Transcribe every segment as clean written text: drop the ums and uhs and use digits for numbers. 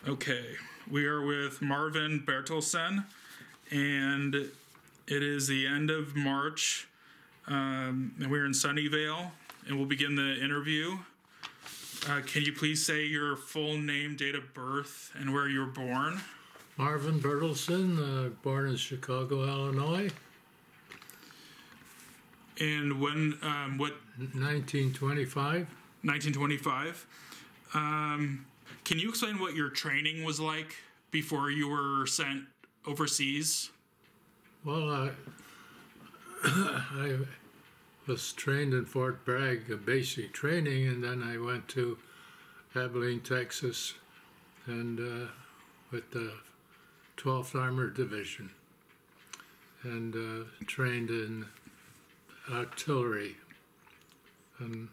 Okay, we are with Marvin Bertelson, and it is the end of March, and we're in Sunnyvale, and we'll begin the interview. Can you please say your full name, date of birth, and where you were born? Marvin Bertelson, born in Chicago, Illinois. And when, what? 1925. 1925. Can you explain what your training was like before you were sent overseas? Well, I was trained in Fort Bragg, a basic training, and then I went to Abilene, Texas, and with the 12th Armored Division, and trained in artillery, and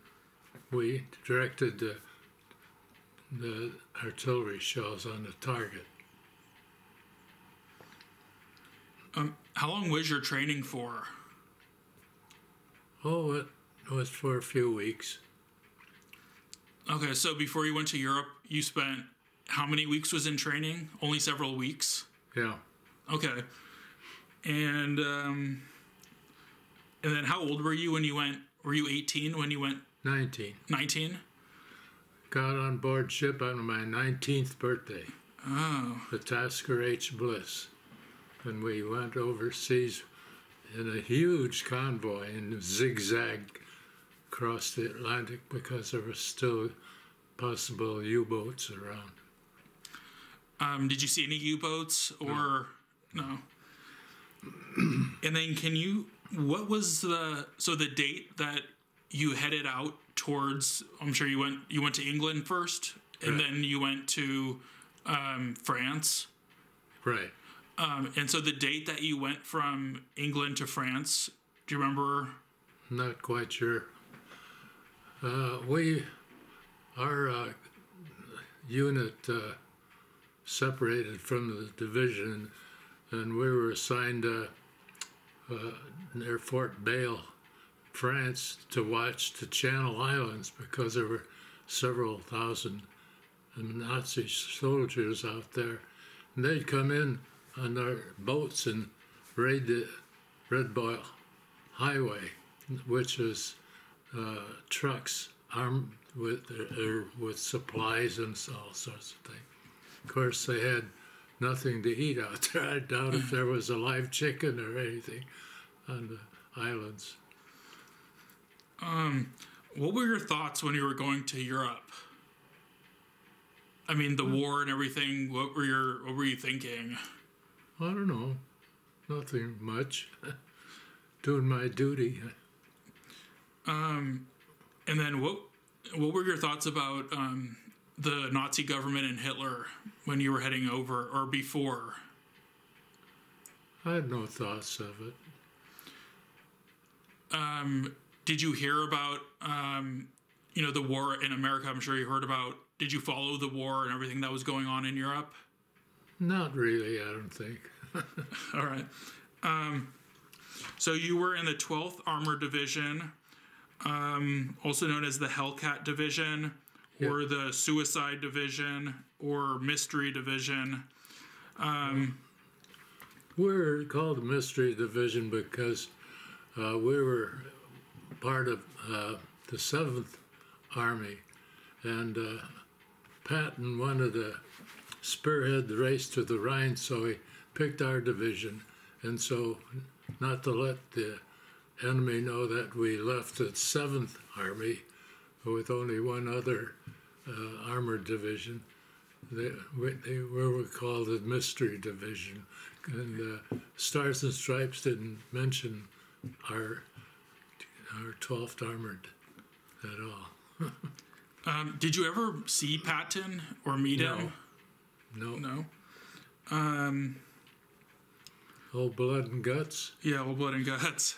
we directed the artillery shells on the target. How long was your training for? Oh, it was for a few weeks. Okay, so before you went to Europe, you spent how many weeks was in training? Only several weeks? Yeah. Okay. And then how old were you when you went? Were you 18 when you went? 19. 19? Got on board ship on my 19th birthday. Oh. The Tasker H. Bliss. And we went overseas in a huge convoy and zigzagged across the Atlantic because there were still possible U-boats around. Did you see any U-boats or no? And then what was the date that you headed out towards? I'm sure you went to England first, and Right. then you went to France. Right. And so the date that you went from England to France, do you remember? Not quite sure. Our unit separated from the division, and we were assigned near Fort Bale, France, to watch the Channel Islands because there were several thousand Nazi soldiers out there. And they'd come in on their boats and raid the Red Ball Highway, which is trucks armed with supplies and all sorts of things. Of course, they had nothing to eat out there. I doubt if there was a live chicken or anything on the islands. What were your thoughts when you were going to Europe? I mean, the war and everything. What were you thinking? I don't know. Nothing much. Doing my duty. And then what were your thoughts about the Nazi government and Hitler when you were heading over or before? I had no thoughts of it. Did you hear about the war in America? I'm sure you heard about. Did you follow the war and everything that was going on in Europe? Not really, I don't think. All right. So you were in the 12th Armored Division, also known as the Hellcat Division, or the Suicide Division, or Mystery Division. We're called the Mystery Division because we were part of the 7th Army, and Patton wanted to spearhead the race to the Rhine, so he picked our division, and so not to let the enemy know that we left the 7th Army with only one other armored division. They were called the Mystery Division, and Stars and Stripes didn't mention our 12th Armored at all. Did you ever see Patton or meet him? No. Old Blood and Guts? Yeah, Old Blood and Guts.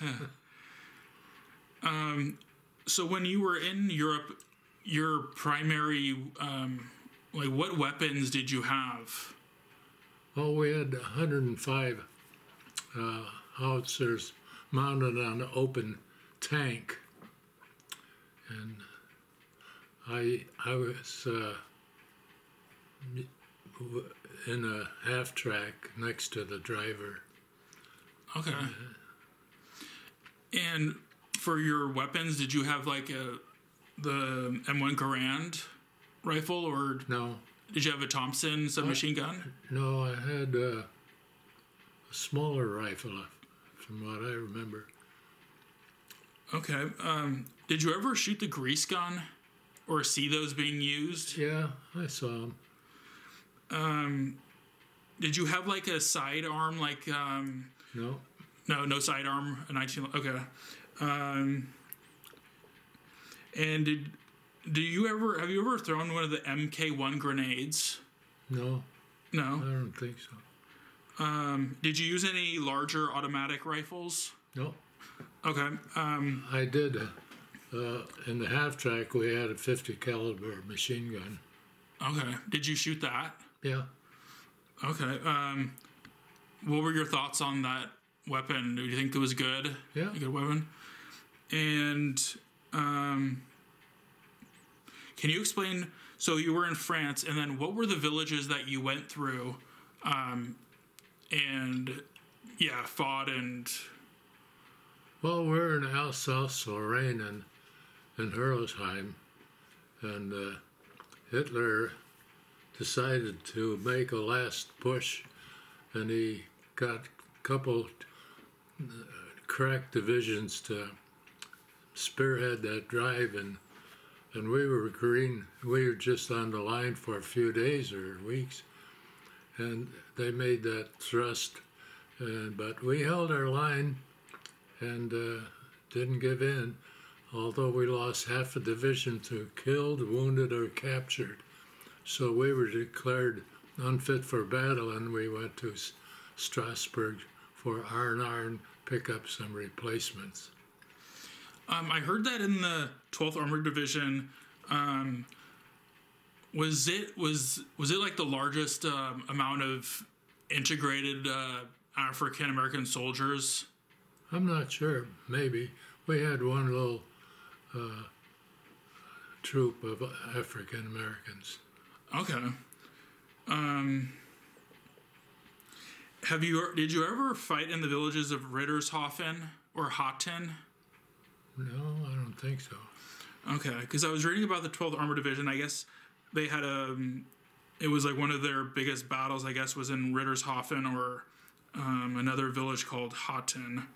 So when you were in Europe, your primary, what weapons did you have? Oh, we had 105 howitzers mounted on an open tank. And I was in a half track next to the driver. Okay. And for your weapons, did you have like the M1 Garand rifle, or No, did you have a Thompson submachine gun? no, I had a smaller rifle, from what I remember. Okay. Did you ever shoot the grease gun or see those being used? Yeah, I saw them. Did you have like a sidearm, like No, no sidearm, a 19? Okay. And have you ever thrown one of the MK1 grenades? no, I No. don't think so. Did you use any larger automatic rifles? No, Okay. I did. In the half track, we had a 50 caliber machine gun. Okay. Did you shoot that? Yeah, Okay. What were your thoughts on that weapon? Do you think it was good? Yeah. A good weapon? And can you explain? So you were in France, and then what were the villages that you went through, and fought and? well, we're in Alsace-Lorraine in Herlesheim, and Hitler decided to make a last push, and he got a couple crack divisions to spearhead that drive, and we were green. We were just on the line for a few days or weeks, and they made that thrust, but we held our line and didn't give in, although we lost half a division to killed, wounded, or captured. So we were declared unfit for battle, and we went to Strasbourg for R&R and pick up some replacements. I heard that in the 12th Armored Division, was it like the largest amount of integrated African American soldiers? I'm not sure. Maybe we had one little troop of African Americans. Okay. Did you ever fight in the villages of Rittershofen or Hatten? No, I don't think so. Okay, because I was reading about the 12th Armored Division. I guess they had it was like one of their biggest battles, I guess, was in Rittershofen or another village called Hatten.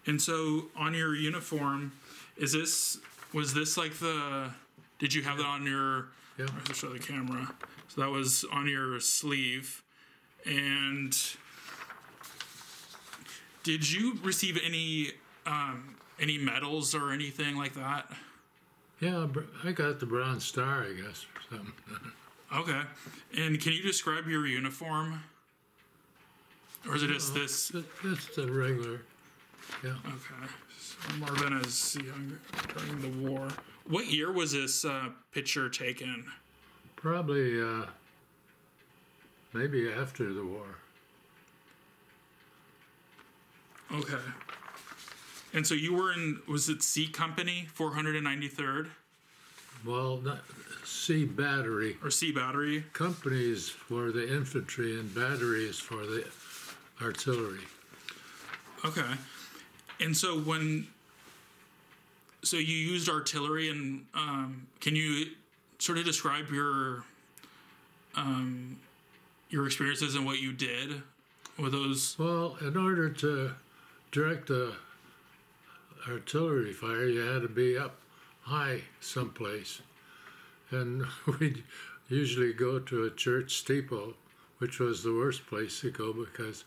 And so on your uniform, was this like did you have that on your, Yeah. I have to show the camera. So that was on your sleeve. And did you receive any medals or anything like that? Yeah, I got the Bronze Star, I guess, or something. Okay. And can you describe your uniform? Or is it just this? It's the regular. Yeah. Okay. So Marvin is young during the war. What year was this picture taken? Probably maybe after the war. Okay. And so you were in, was it C Company, 493rd? Well, C Battery. Or C Battery? Companies for the infantry and batteries for the artillery. Okay. And so so you used artillery, and can you sort of describe your experiences and what you did with those? Well, in order to direct the artillery fire, you had to be up high someplace. And we'd usually go to a church steeple, which was the worst place to go because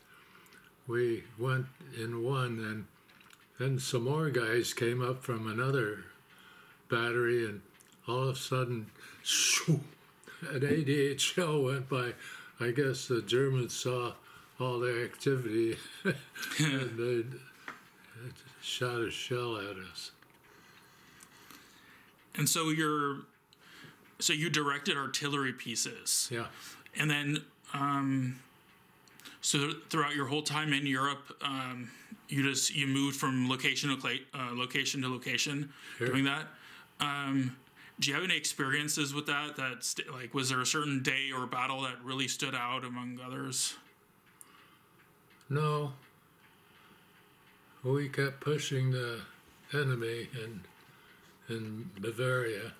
we went in one, and then some more guys came up from another battery, and all of a sudden, shoo, an 88 shell went by. I guess the Germans saw all the activity and they shot a shell at us. And so you directed artillery pieces. Yeah. And then so throughout your whole time in Europe, you moved from location to location Sure. doing that. do you have any experiences with that? Like, was there a certain day or battle that really stood out among others? No. We kept pushing the enemy in Bavaria.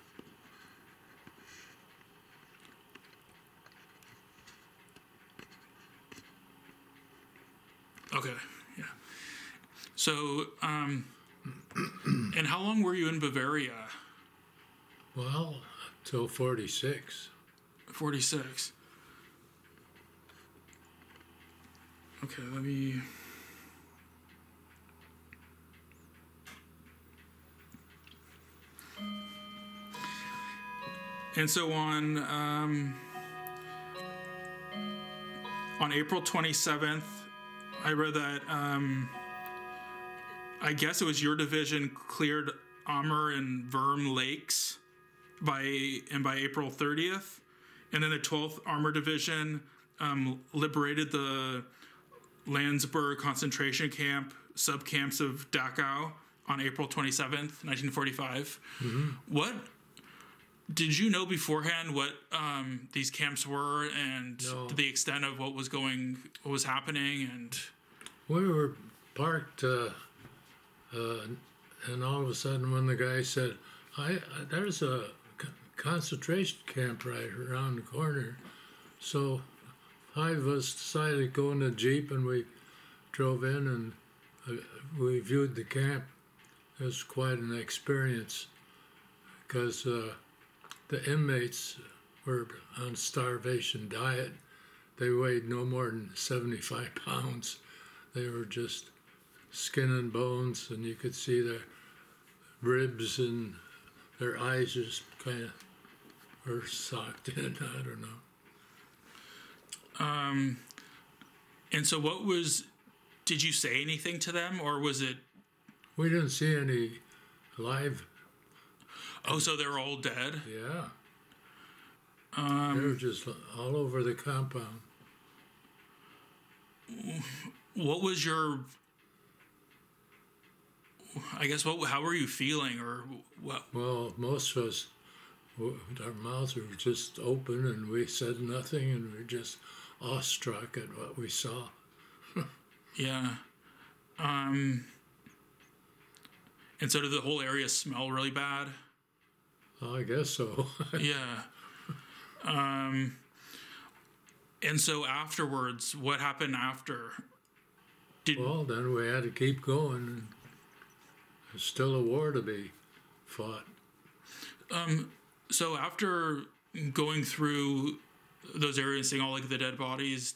Okay, yeah. So, and how long were you in Bavaria? Well, till 46. 46. Okay, let me... And so on April 27th, I read that I guess it was your division cleared Amur and Worm Lakes by April 30th, and then the 12th Armored Division liberated the Landsberg concentration camp subcamps of Dachau on April 27th, 1945. Mm-hmm. What did you know beforehand what these camps were and the extent of what was happening? And we were parked, and all of a sudden, when the guy said, "There's a concentration camp right around the corner," so 5 of us decided to go in a Jeep, and we drove in, and we viewed the camp. It was quite an experience because the inmates were on starvation diet. They weighed no more than 75 pounds. They were just skin and bones, and you could see their ribs, and their eyes just kind of were socked in. I don't know. And so did you say anything to them, or was it? We didn't see any live. Oh, so they were all dead? Yeah. They were just all over the compound. What was your... I guess, how were you feeling, or what? Well, most of us, our mouths were just open, and we said nothing, and we were just awestruck at what we saw. Yeah. And so did the whole area smell really bad? Oh, I guess so. Yeah. And so afterwards, what happened after? Well, then we had to keep going. And there's still a war to be fought. So after going through those areas, seeing all like the dead bodies,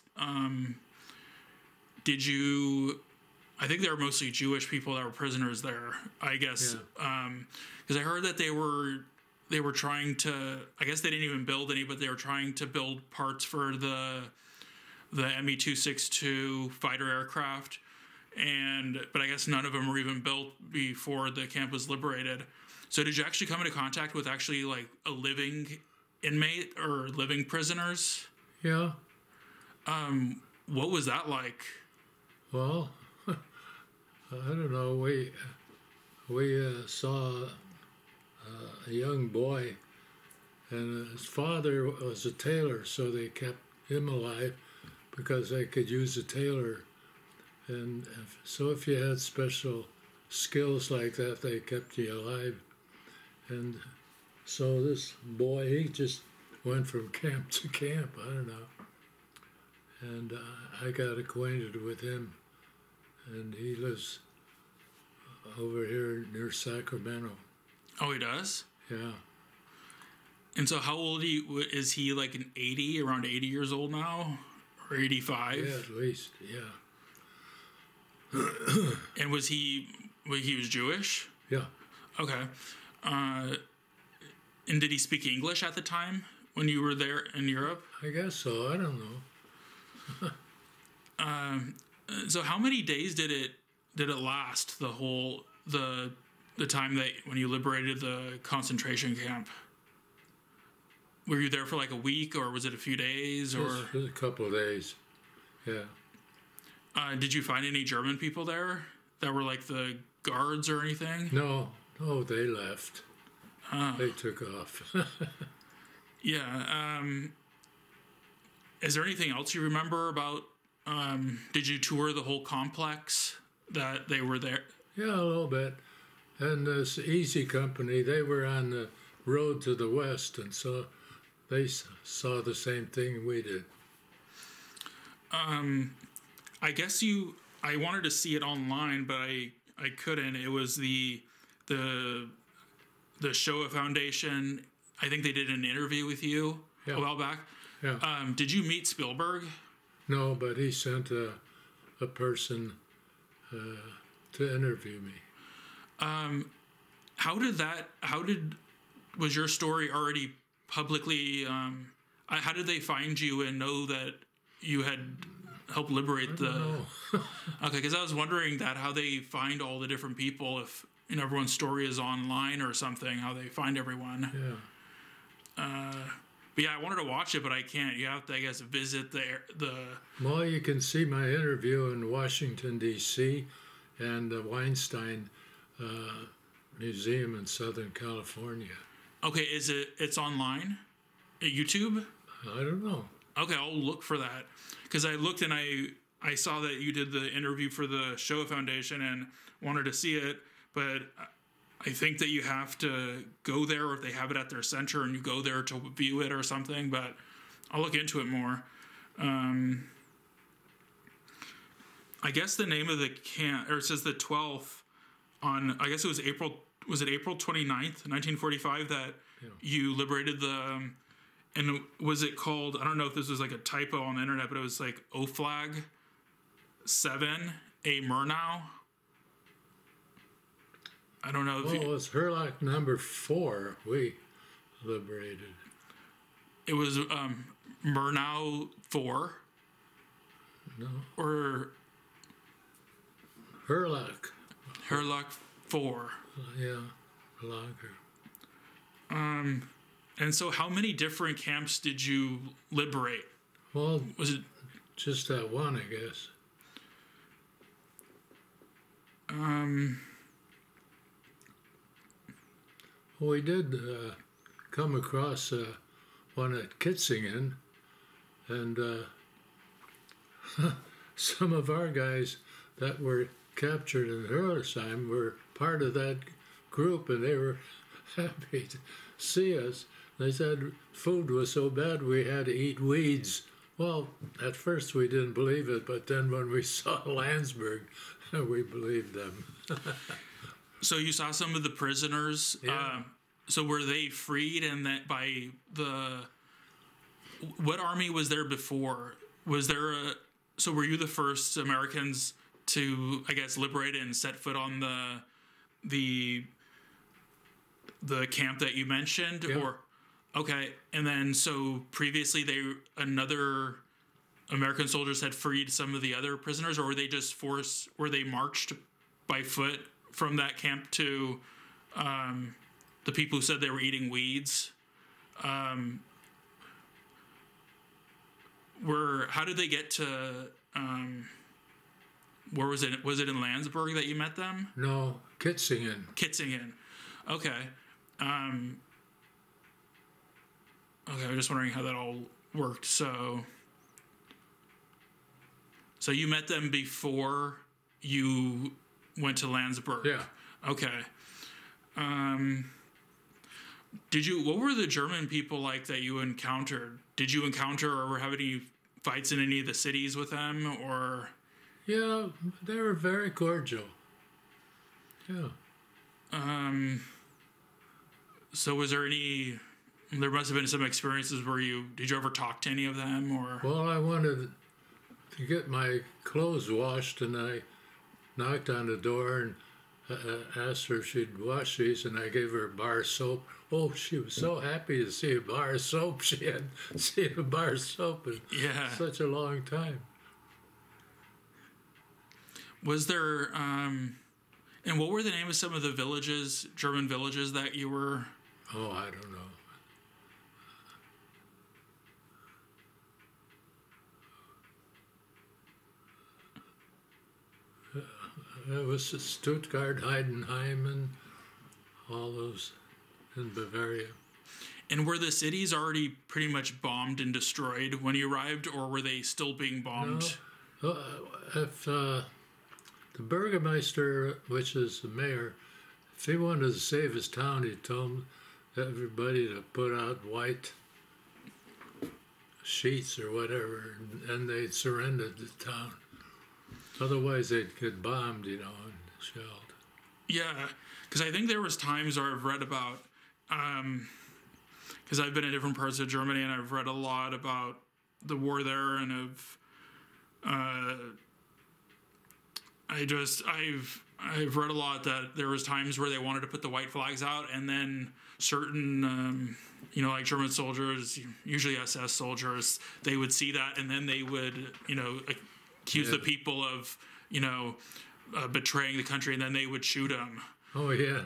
did you? I think there were mostly Jewish people that were prisoners there. I guess because I heard that they were trying to. I guess they didn't even build any, but they were trying to build parts for the Me-262 fighter aircraft, but I guess none of them were even built before the camp was liberated. So did you actually come into contact with actually like a living inmate or living prisoners? Yeah. What was that like? Well, I don't know. We saw a young boy, and his father was a tailor, so they kept him alive because they could use a tailor. And so if you had special skills like that, they kept you alive. And so this boy, he just went from camp to camp, I don't know. And I got acquainted with him, and he lives over here near Sacramento. Oh, he does? Yeah. And so how old is he, like an 80, around 80 years old now? Or 85? Yeah, at least, yeah. And he was Jewish? Yeah. Okay. And did he speak English at the time when you were there in Europe? I guess so. I don't know. So how many days did it last? The time that when you liberated the concentration camp? Were you there for like a week, or was it a few days, or It was a couple of days? Yeah. Did you find any German people there that were like the guards or anything? No, they left. they took off. Yeah. Is there anything else you remember about? Did you tour the whole complex that they were there? Yeah, a little bit. And this Easy Company, they were on the road to the west, and so they saw the same thing we did. I guess I wanted to see it online, but I couldn't. It was the Showa Foundation. I think they did an interview with you a while back. Yeah. Did you meet Spielberg? No, but he sent a person to interview me. Was your story already publicly, how did they find you and know that you had helped liberate No. Okay, because I was wondering how they find all the different people, if everyone's story is online or something, how they find everyone. Yeah. But yeah, I wanted to watch it, but I can't. You have to, I guess, visit the. Well, you can see my interview in Washington, D.C. and the Weinstein Museum in Southern California. Okay, it's online? At YouTube? I don't know. Okay, I'll look for that. Because I looked and I saw that you did the interview for the Showa Foundation and wanted to see it, but I think that you have to go there, or if they have it at their center and you go there to view it or something, but I'll look into it more. I guess the name of the camp, or it says the 12th on, I guess it was April 29th, 1945 that you liberated and was it called, I don't know if this was like a typo on the internet, but it was like OFLAG 7, A Murnau. I don't know. Well, it was Herlock number 4 we liberated. It was Murnau 4? No. Or Herlock 4. Yeah, lager. And so how many different camps did you liberate? Well, Was it just that one, I guess. We did come across one at Kitzingen, and some of our guys that were captured in Hildesheim were part of that group, and they were happy to see us. They said food was so bad we had to eat weeds. Well, at first we didn't believe it, but then when we saw Landsberg, we believed them. So you saw some of the prisoners. Yeah. So were they freed, and that by what army was there before? Was there so were you the first Americans to, I guess, liberate and set foot on the camp that you mentioned? Yeah. Or okay, and then so previously another American soldiers had freed some of the other prisoners, or were they just were they marched by foot from that camp to the people who said they were eating weeds? How did they get to where was it? Was it in Landsberg that you met them? No, Kitzingen. Kitzingen. Okay. Okay, I was just wondering how that all worked. So you met them before you went to Landsberg? Yeah. Okay. What were the German people like that you encountered? Did you encounter or have any fights in any of the cities with them, or? Yeah, they were very cordial. Yeah. So was there there must have been some experiences where did you ever talk to any of them, or? Well, I wanted to get my clothes washed, and I knocked on the door and asked her if she'd wash these, and I gave her a bar of soap. Oh, she was so happy to see a bar of soap. She hadn't seen a bar of soap in such a long time. Was there, and what were the name of some of the villages, German villages that you were? Oh, I don't know. It was Stuttgart, Heidenheim, and all those in Bavaria. And were the cities already pretty much bombed and destroyed when you arrived, or were they still being bombed? No, if the Burgermeister, which is the mayor, if he wanted to save his town, he told everybody to put out white sheets or whatever, and they'd surrender the town. Otherwise, they'd get bombed, and shelled. Yeah, because I think there was times where I've read about, because I've been in different parts of Germany and I've read a lot about the war there, and I've read a lot that there was times where they wanted to put the white flags out, and then certain like German soldiers, usually SS soldiers, they would see that, and then they would accuse the people of betraying the country, and then they would shoot them. Oh yeah.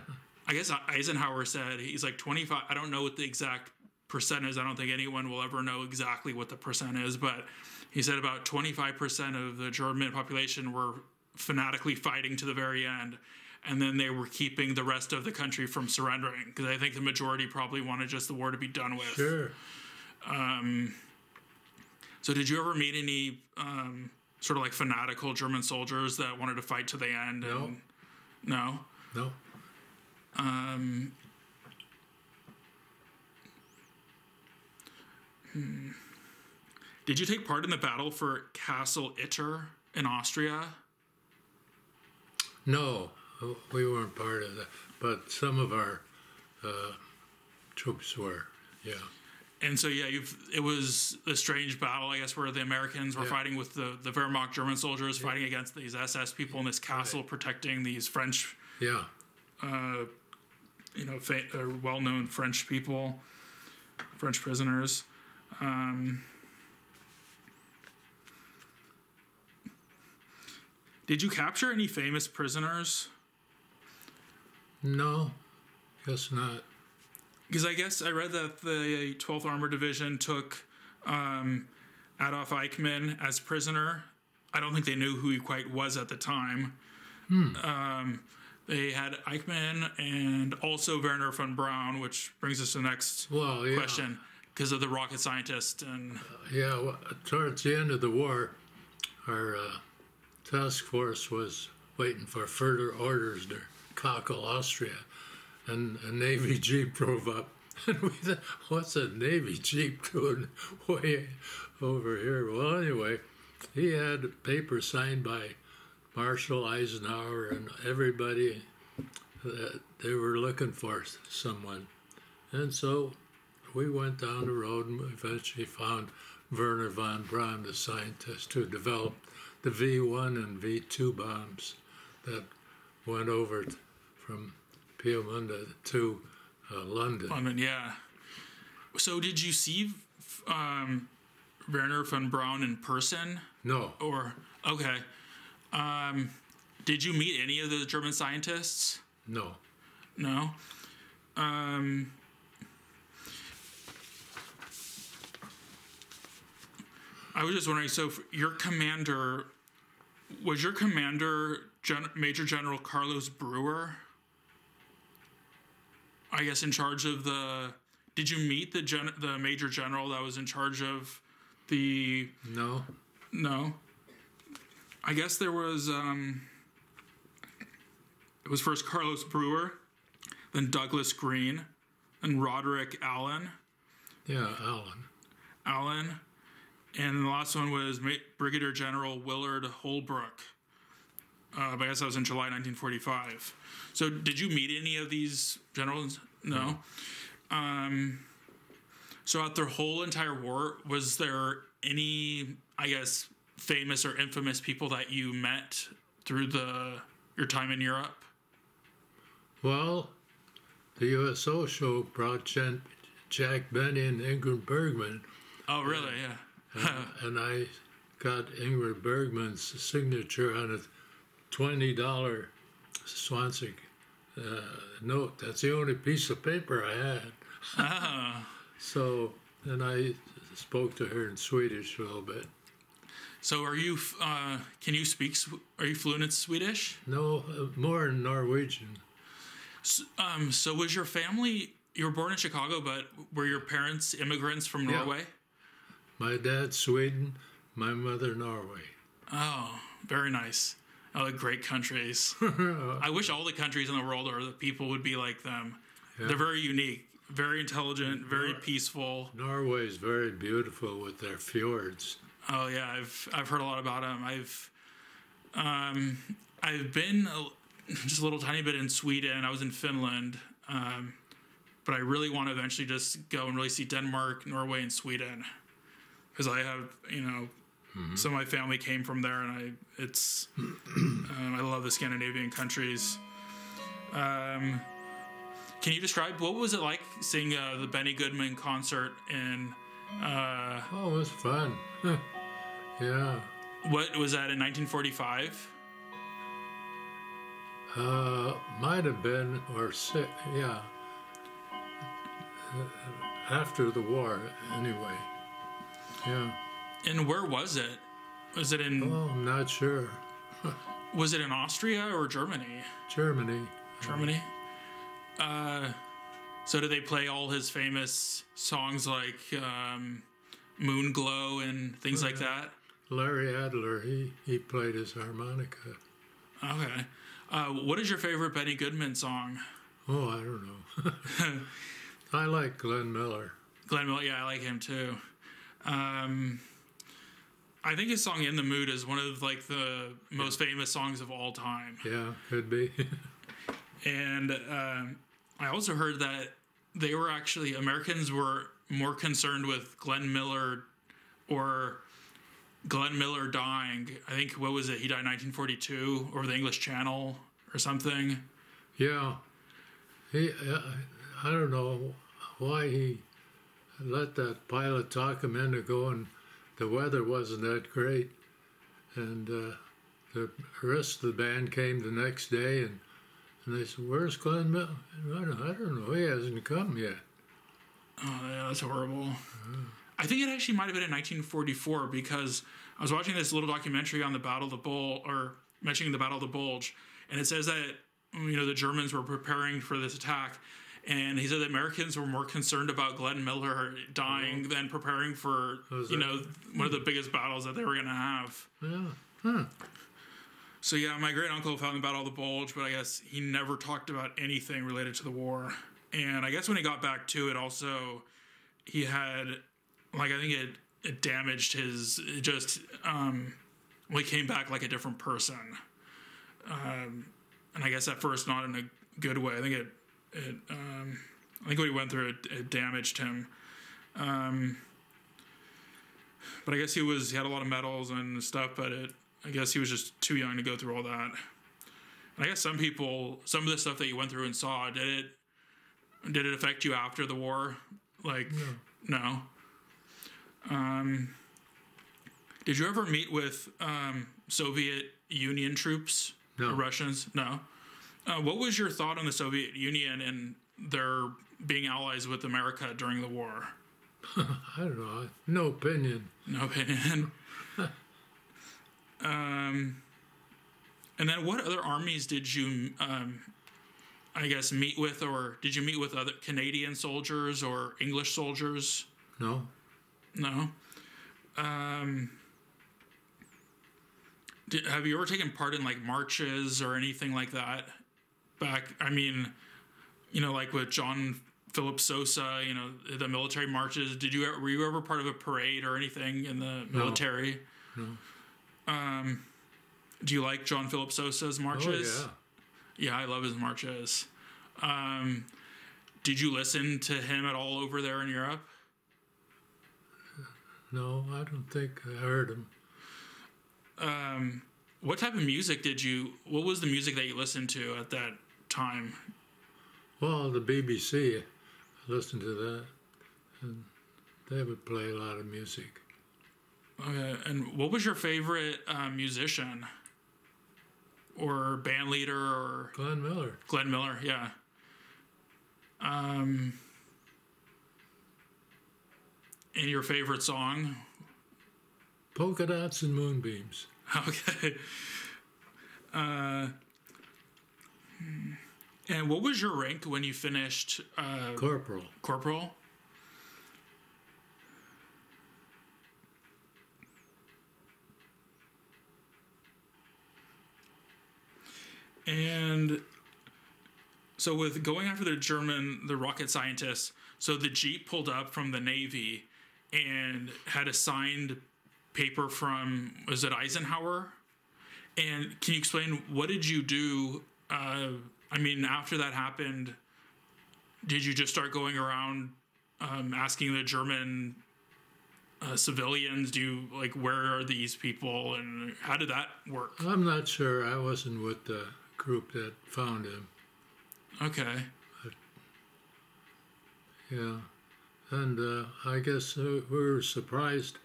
I guess Eisenhower said he's like 25. I don't know what the exact percent is. I don't think anyone will ever know exactly what the percent is, but he said about 25% of the German population were fanatically fighting to the very end, and then they were keeping the rest of the country from surrendering, because I think the majority probably wanted just the war to be done with. Sure. So did you ever meet any sort of like fanatical German soldiers that wanted to fight to the end? No. No? No. Did you take part in the battle for Castle Itter in Austria? No, we weren't part of that, but some of our troops were, yeah. And so, it was a strange battle, I guess, where the Americans were fighting with the Wehrmacht German soldiers, fighting against these SS people in this castle, protecting these French, well-known French people, French prisoners. Did you capture any famous prisoners? No, guess not. Because I guess I read that the 12th Armored Division took Adolf Eichmann as prisoner. I don't think they knew who he quite was at the time. They had Eichmann and also Werner von Braun, which brings us to the next question, because of the rocket scientist. And towards the end of the war, our task force was waiting for further orders to Kassel, Austria, and a Navy Jeep drove up. And we thought, what's a Navy Jeep doing way over here? Well, anyway, he had a paper signed by Marshal Eisenhower and everybody that they were looking for someone. And so we went down the road and eventually found Werner von Braun, the scientist who developed the V1 and V2 bombs that went over from Piemonte to London. London, yeah. So did you see Werner von Braun in person? No. Okay. Did you meet any of the German scientists? No. No? I was just wondering, so your commander, was your commander Major General Carlos Brewer? I guess in charge of did you meet the Major General that was in charge of the... No. No? I guess there was, it was first Carlos Brewer, then Douglas Green, and Roderick Allen. Yeah, Allen. And the last one was Brigadier General Willard Holbrook. But I guess that was in July 1945. So did you meet any of these generals? No. So at their whole entire war, was there any, I guess, famous or infamous people that you met through your time in Europe? Well, the USO show brought Jack Benny and Ingrid Bergman. Oh, really? Yeah. And I got Ingrid Bergman's signature on a $20 Swansea note. That's the only piece of paper I had. So then I spoke to her in Swedish a little bit. So are you, are you fluent in Swedish? No, more in Norwegian. So was your family you were born in Chicago, but were your parents immigrants from Yeah. Norway? My dad, Sweden, my mother, Norway. Oh, very nice. Oh, great countries. I wish all the countries in the world or the people would be like them. Yeah. They're very unique, very intelligent, very peaceful. Norway is very beautiful with their fjords. Oh yeah, I've heard a lot about them. I've been just a little tiny bit in Sweden. I was in Finland, but I really want to eventually just go and really see Denmark, Norway, and Sweden, because I have some of my family came from there, and I love the Scandinavian countries. Can you describe what was it like seeing the Benny Goodman concert in? Oh, it was fun. Yeah. What was that in 1945? Might have been, or yeah. After the war, anyway. Yeah. And where was it? Was it in? Oh, I'm not sure. Was it in Austria or Germany? Germany. Germany. So did they play all his famous songs like Moon Glow and things like that? Larry Adler, he played his harmonica. Okay. What is your favorite Benny Goodman song? Oh, I don't know. I like Glenn Miller. Glenn Miller, yeah, I like him too. I think his song "In the Mood" is one of like the most famous songs of all time. Yeah, could be. And I also heard that Americans were more concerned with Glenn Miller dying. I think, what was it? He died in 1942 over the English Channel or something. Yeah. I don't know why he let that pilot talk him into going. The weather wasn't that great. And the rest of the band came the next day, and they said, "Where's Glenn Miller?" I don't know. He hasn't come yet. Oh, yeah, that's horrible. I think it actually might have been in 1944, because I was watching this little documentary on the Battle of the Bulge, or mentioning the Battle of the Bulge, and it says that the Germans were preparing for this attack, and he said that Americans were more concerned about Glenn Miller dying than preparing for one of the biggest battles that they were going to have. Yeah. Huh. So yeah, my great uncle found the Battle of the Bulge, but I guess he never talked about anything related to the war. And I guess when he got back to it, also he had, I think it damaged his, he came back like a different person. And I guess at first not in a good way. I think I think what he went through, it damaged him. But I guess he had a lot of medals and stuff, but I guess he was just too young to go through all that. And I guess some of the stuff that you went through and saw, did it affect you after the war? Like, no. Did you ever meet with Soviet Union troops? No. Or Russians? No. What was your thought on the Soviet Union and their being allies with America during the war? I don't know. No opinion. No opinion. And then what other armies did you, meet with, or did you meet with other Canadian soldiers or English soldiers? No. No. Have you ever taken part in like marches or anything like that? Like with John Philip Sosa, the military marches. Were you ever part of a parade or anything in the military? No. Do you like John Philip Sosa's marches? Oh, yeah. Yeah, I love his marches. Did you listen to him at all over there in Europe? No, I don't think I heard him. What type of music what was the music that you listened to at that time? Well, the BBC, I listened to that, and they would play a lot of music. Okay, and what was your favorite musician or band leader or? Glenn Miller. Glenn Miller, yeah. And your favorite song? Polka Dots and Moonbeams. Okay. And what was your rank when you finished Corporal. corporal? And so with going after the rocket scientists, so the Jeep pulled up from the Navy and had a signed paper from, was it Eisenhower? And can you explain, what did you do? I mean, after that happened, did you just start going around asking the German civilians, where are these people, and how did that work? I'm not sure. I wasn't with the group that found him. Okay. Yeah. And I guess we were surprised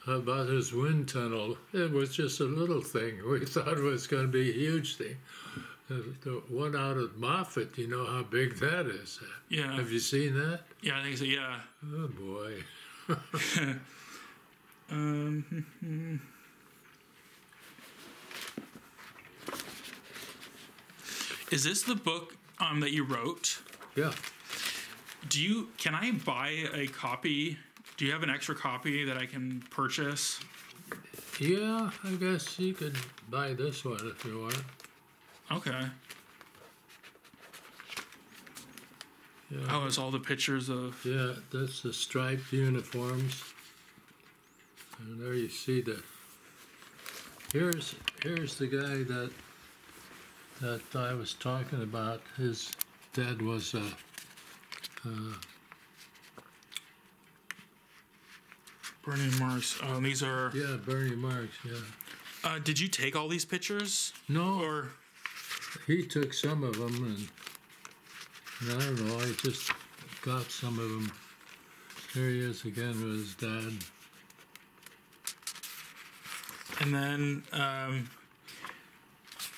about his wind tunnel. It was just a little thing. We thought it was going to be a huge thing. The one out at Moffett, you know how big that is. Yeah. Have you seen that? Yeah, I think so, yeah. Oh, boy. Is this the book that you wrote? Yeah. Can I buy a copy? Do you have an extra copy that I can purchase? Yeah, I guess you could buy this one if you want. Okay. Yeah. Oh, it's all the pictures of... Yeah, that's the striped uniforms. And there you see the... Here's the guy that I was talking about. His dad was Bernie Marks. Oh, these are... yeah, Bernie Marks, yeah. did you take all these pictures? No, Or... he took some of them, and I don't know, I just got some of them. Here he is again with his dad. And then...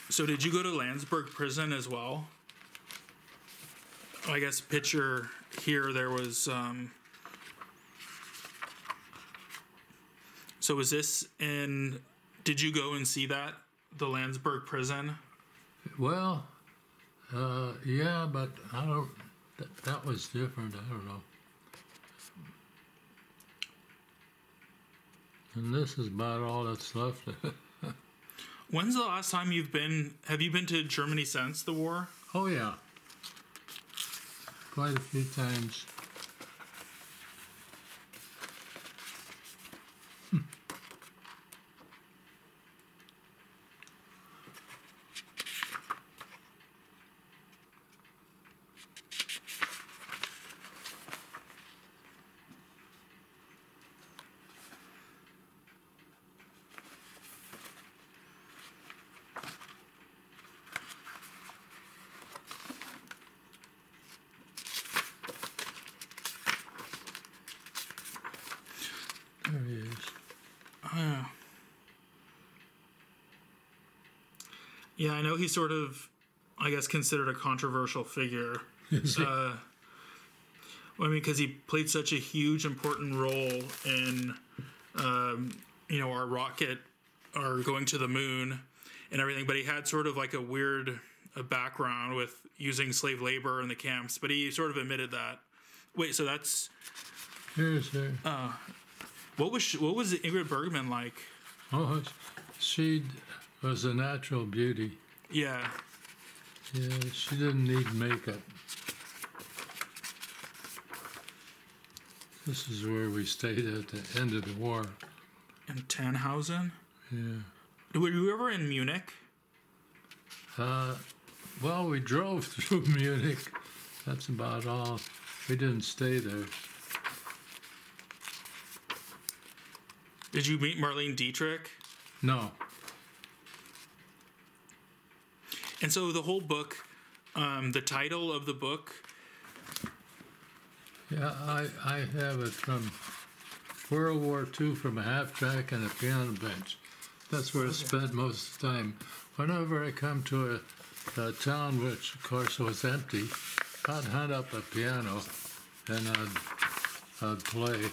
so did you go to Landsberg prison as well? I guess picture here there was... So was this in... Did you go and see that? The Landsberg prison? Well, yeah, but I don't... That was different, I don't know. And this is about all that's left. When's the last time you've been... Have you been to Germany since the war? Oh, yeah. Quite a few times. There he is. Yeah, I know he's sort of, I guess, considered a controversial figure. Well, I mean, because he played such a huge, important role in, our rocket, or going to the moon and everything. But he had sort of like a background with using slave labor in the camps. But he sort of admitted that. Wait, so that's... Here's her. What was Ingrid Bergman like? Oh, she was a natural beauty. Yeah. Yeah, she didn't need makeup. This is where we stayed at the end of the war. In Tannhausen? Yeah. Were you ever in Munich? Well, we drove through Munich. That's about all. We didn't stay there. Did you meet Marlene Dietrich? No. And so the whole book, the title of the book... Yeah, I have it from World War II, from a half-track and a piano bench. That's where I spent most of the time. Whenever I come to a town, which of course was empty, I'd hunt up a piano and I'd play.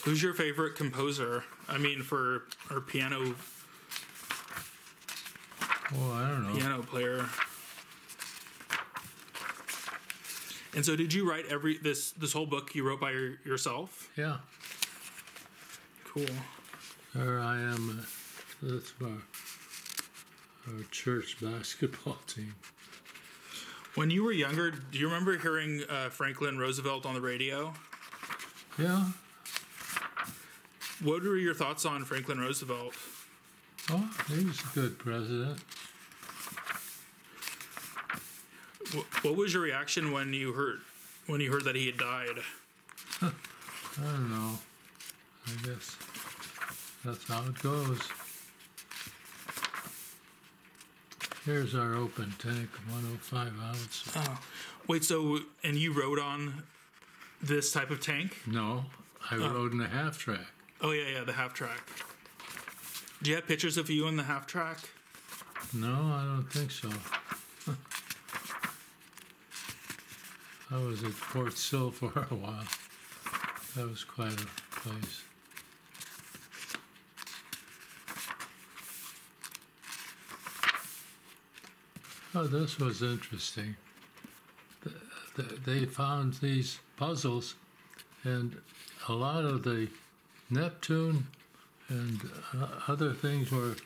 Who's your favorite composer? I mean, for our piano... Oh, I don't know. piano player. And so, did you write this whole book you wrote by yourself? Yeah. Cool. There I am. That's our church basketball team. When you were younger, do you remember hearing Franklin Roosevelt on the radio? Yeah. What were your thoughts on Franklin Roosevelt? Oh, he was a good president. What was your reaction when you heard that he had died? I don't know. I guess that's how it goes. Here's our open tank, 105 ounce. Oh, wait. So, and you rode on this type of tank? No, I rode in a half track. Oh yeah, the half track. Do you have pictures of you in the half track? No, I don't think so. I was at Fort Sill for a while. That was quite a place. Oh, this was interesting. They found these puzzles, and a lot of the Neptune and other things were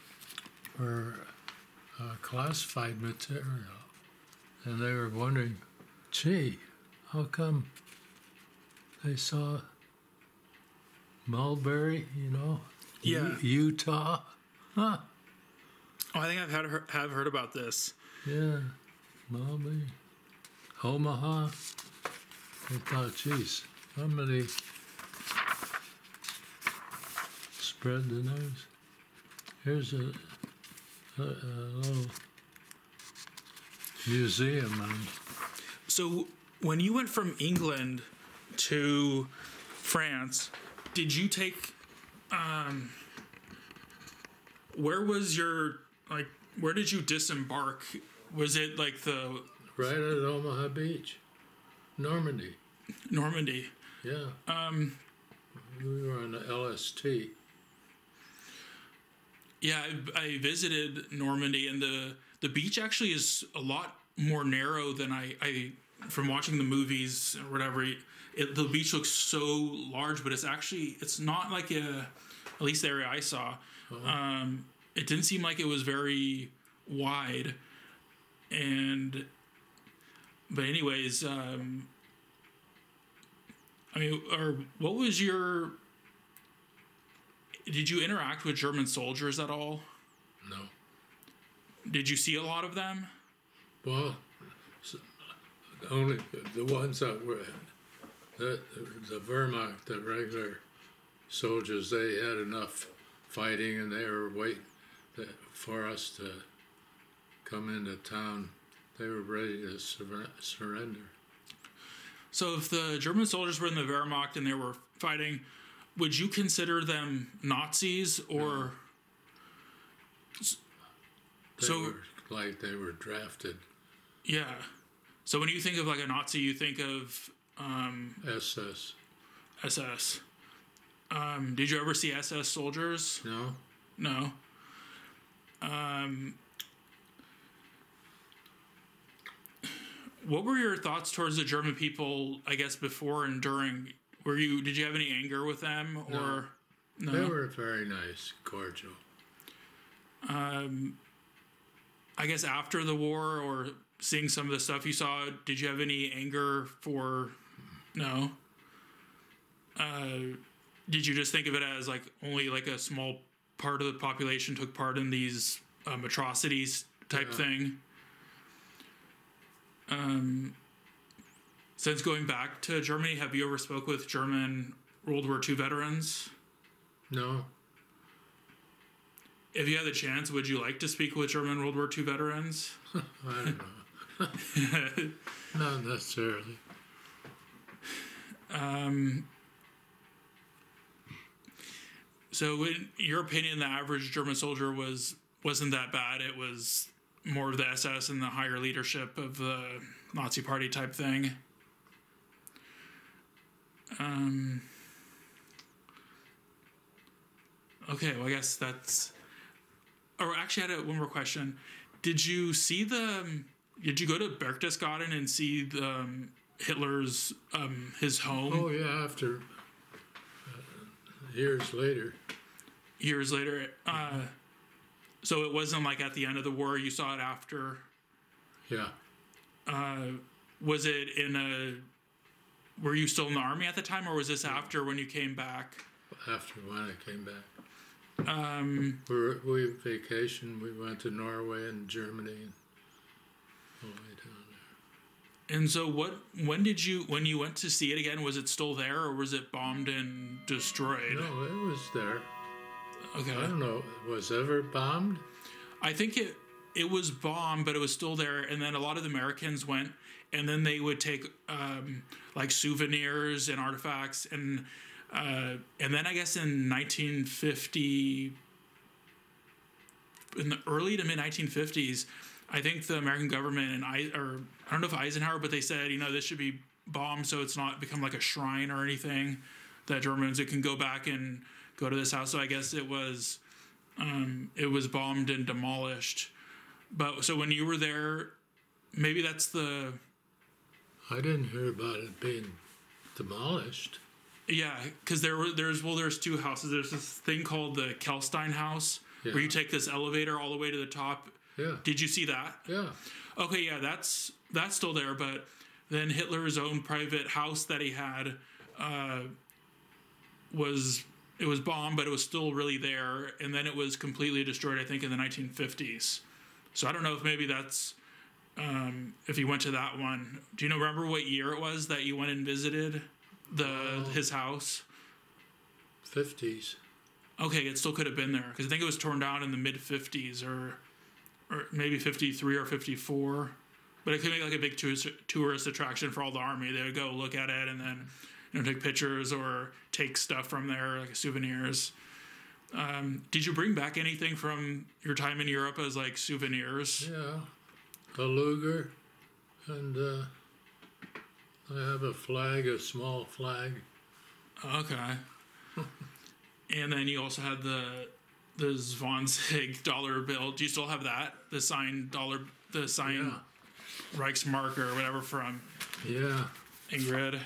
classified material. And they were wondering, gee, how come they saw Mulberry, Yeah. Utah? Huh. Oh, I think have heard about this. Yeah, Mulberry, Omaha. I thought, geez, somebody spread the news. Here's a little museum. So, when you went from England to France, did you take? Where was your where did you disembark? Was it right at Omaha Beach, Normandy? Normandy. Yeah. We were on the LST. Yeah, I visited Normandy, and the beach actually is a lot more narrow than I from watching the movies or whatever. The beach looks so large, but it's not like at least the area I saw. Uh-huh. It didn't seem like it was very wide, but anyways, what was your? Did you interact with German soldiers at all? No. Did you see a lot of them? Well, only the ones that were the Wehrmacht, the regular soldiers. They had enough fighting, and they were waiting for us to come into town. They were ready to surrender. So if the German soldiers were in the Wehrmacht and they were fighting, would you consider them Nazis or? They were drafted. Yeah. So when you think of a Nazi, you think of SS. SS. Did you ever see SS soldiers? No. No. What were your thoughts towards the German people, I guess, before and during? Did you have any anger with them, or no? They were very nice, cordial. I guess after the war, or seeing some of the stuff you saw, did you have any anger for? No. Did you just think of it as only a small part of the population took part in these atrocities type thing? Since going back to Germany, have you ever spoke with German World War II veterans? No. If you had the chance, would you like to speak with German World War II veterans? I don't know. Not necessarily. So in your opinion, the average German soldier wasn't that bad. It was more of the SS and the higher leadership of the Nazi Party type thing. Okay, well, I guess that's... Or actually, I had one more question. Did you see Did you go to Berchtesgaden and see Hitler's his home? Oh yeah, after years later. Years later, so it wasn't like at the end of the war. You saw it after. Yeah. Was it were you still in the army at the time, or was this after when you came back? After when I came back. We vacationed. We went to Norway and Germany and all the way down there. And so when you went to see it again, was it still there, or was it bombed and destroyed? No, it was there. Okay. I don't know. Was it ever bombed? I think it was bombed, but it was still there. And then a lot of the Americans went, and then they would take like souvenirs and artifacts, and then I guess in 1950, in the early to mid 1950s, I think the American government and I don't know if Eisenhower, but they said, this should be bombed so it's not become like a shrine or anything. That Germans can go back and go to this house. So I guess it was bombed and demolished. But so when you were there, maybe that's the. I didn't hear about it being demolished. Yeah, because there's two houses. There's this thing called the Kelstein House, where you take this elevator all the way to the top. Yeah. Did you see that? Yeah. Okay, yeah, that's still there. But then Hitler's own private house that he had was bombed, but it was still really there, and then it was completely destroyed, I think, in the 1950s. So I don't know if maybe that's if you went to that one. Do you remember what year it was that you went and visited his house? 50s. Okay, it still could have been there because I think it was torn down in the mid 50s or maybe 53 or 54. But it could be like a big tourist attraction for all the army. They would go look at it and then take pictures or take stuff from there, like souvenirs. Did you bring back anything from your time in Europe as like souvenirs? Yeah, a Luger, and I have a flag, a small flag. Okay. And then you also had the Zwanzig dollar bill. Do you still have that? The signed Reichsmark or whatever from Ingrid?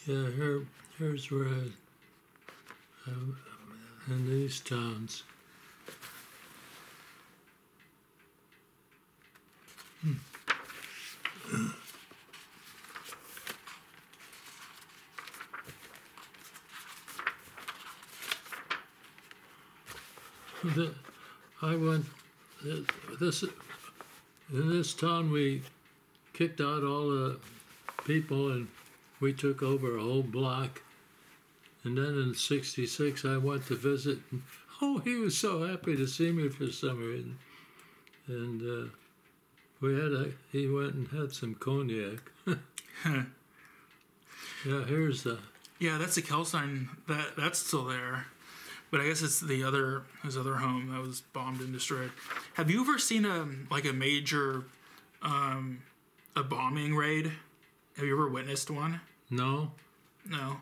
Yeah, here's where in these towns. I went in this town. We kicked out all the people and we took over a whole block. And then in '66, I went to visit. And, he was so happy to see me for some reason. And he went and had some cognac. Yeah, here's the. Yeah, that's the Kelstein. That's still there. But I guess it's his other home that was bombed and destroyed. Have you ever seen a major a bombing raid? Have you ever witnessed one? No. No.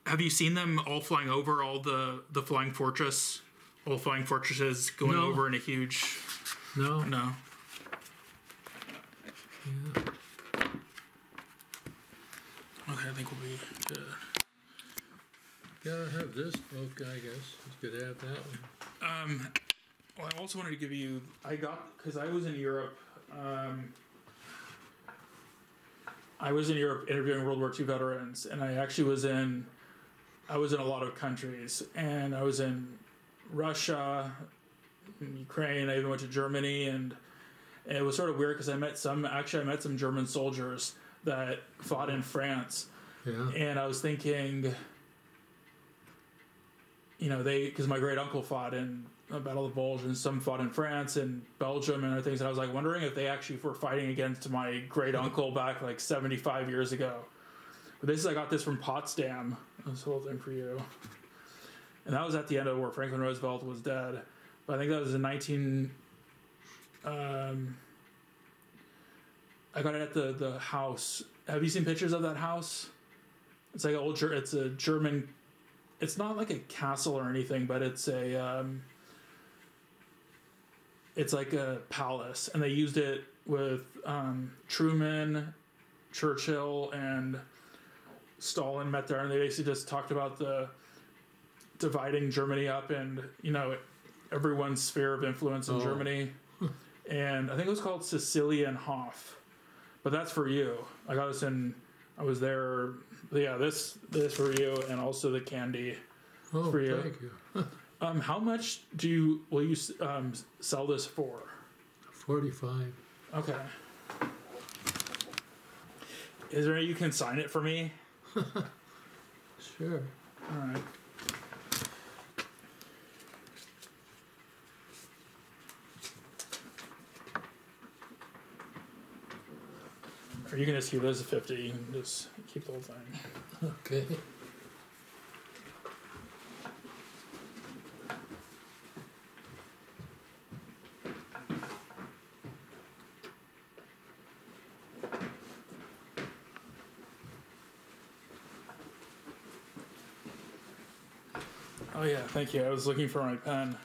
Have you seen them all flying over all the flying fortress? All flying fortresses going over in a huge. No. No. Yeah. Okay, I think we'll be good. Yeah, I have this book, I guess. You could have that one. Well, I also wanted to give you. Because I was in Europe. I was in Europe interviewing World War II veterans, and I actually was in a lot of countries, and I was in Russia, in Ukraine. I even went to Germany, and it was sort of weird because I met some German soldiers that fought in France, and I was thinking. Because my great uncle fought in the Battle of the Bulge, and some fought in France and Belgium and other things. And I was like wondering if they actually were fighting against my great uncle back like 75 years ago. But I got this from Potsdam. This whole thing for you. And that was at the end of where Franklin Roosevelt was dead. But I think that was in I got it at the house. Have you seen pictures of that house? It's like it's a German. It's not like a castle or anything, but it's it's like a palace, and they used it with Truman, Churchill, and Stalin met there, and they basically just talked about the dividing Germany up and everyone's sphere of influence in Germany. And I think it was called Sicilian Hof, but that's for you. I got this in. I was there. Yeah, this for you, and also the candy for you. Thank you. How much will you sell this for? 45. Okay. Is there any you can sign it for me? Sure. All right. Or you can just keep this at 50. You can just keep the whole thing. Okay. Oh yeah, thank you. I was looking for my pen.